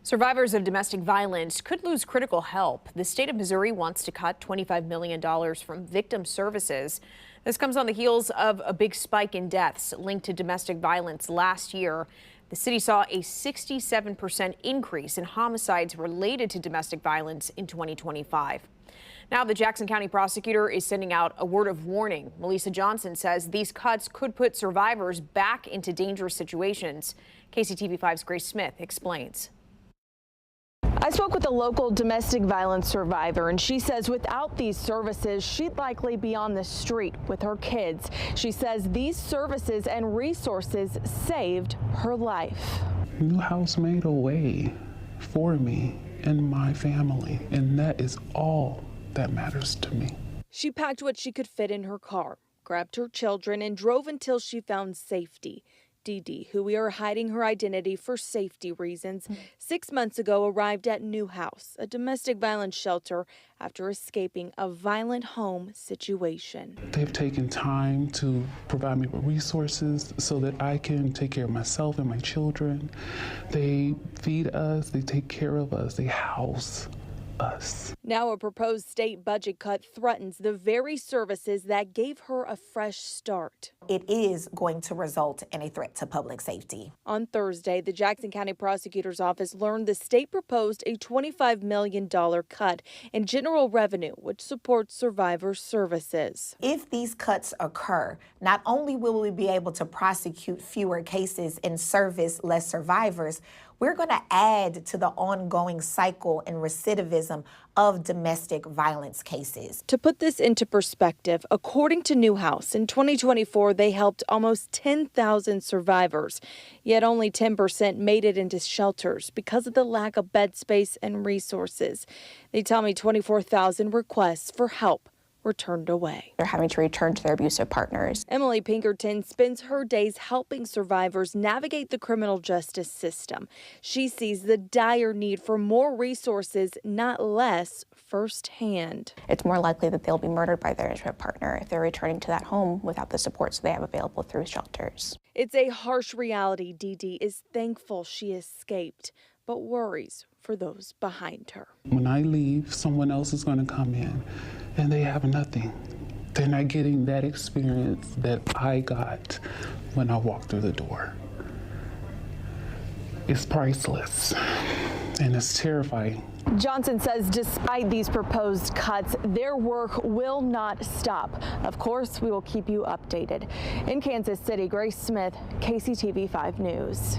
Survivors of domestic violence could lose critical help. The state of Missouri wants to cut $25 million from victim services. This comes on the heels of a big spike in deaths linked to domestic violence last year. The city saw a 67% increase in homicides related to domestic violence in 2025. Now, the Jackson County prosecutor is sending out a word of warning. Melissa Johnson says these cuts could put survivors back into dangerous situations. KCTV5's Grace Smith explains. I spoke with a local domestic violence survivor, and she says without these services, she'd likely be on the street with her kids. She says these services and resources saved her life. Newhouse made a way for me and my family, and that is all that matters to me. She packed what she could fit in her car, grabbed her children, and drove until she found safety. Dee Dee, who we are hiding her identity for safety reasons, 6 months ago arrived at Newhouse, a domestic violence shelter, after escaping a violent home situation. They've taken time to provide me with resources so that I can take care of myself and my children. They feed us, they take care of us, they house us. Now a proposed state budget cut threatens the very services that gave her a fresh start. It is going to result in a threat to public safety. On Thursday, the Jackson County Prosecutor's Office learned the state proposed a $25 million cut in general revenue, which supports survivor services. If these cuts occur, not only will we be able to prosecute fewer cases and service less survivors, we're going to add to the ongoing cycle and recidivism of domestic violence cases. To put this into perspective, according to Newhouse, in 2024, they helped almost 10,000 survivors, yet only 10% made it into shelters because of the lack of bed space and resources. They tell me 24,000 requests for help were turned away. They're having to return to their abusive partners. Emily Pinkerton spends her days helping survivors navigate the criminal justice system. She sees the dire need for more resources, not less, firsthand. It's more likely that they'll be murdered by their intimate partner if they're returning to that home without the supports they have available through shelters. It's a harsh reality. Dee Dee is thankful she escaped, but worries for those behind her. When I leave, someone else is going to come in and they have nothing. They're not getting that experience that I got when I walked through the door. It's priceless and it's terrifying. Johnson says despite these proposed cuts, their work will not stop. Of course, we will keep you updated. In Kansas City, Grace Smith, KCTV 5 News.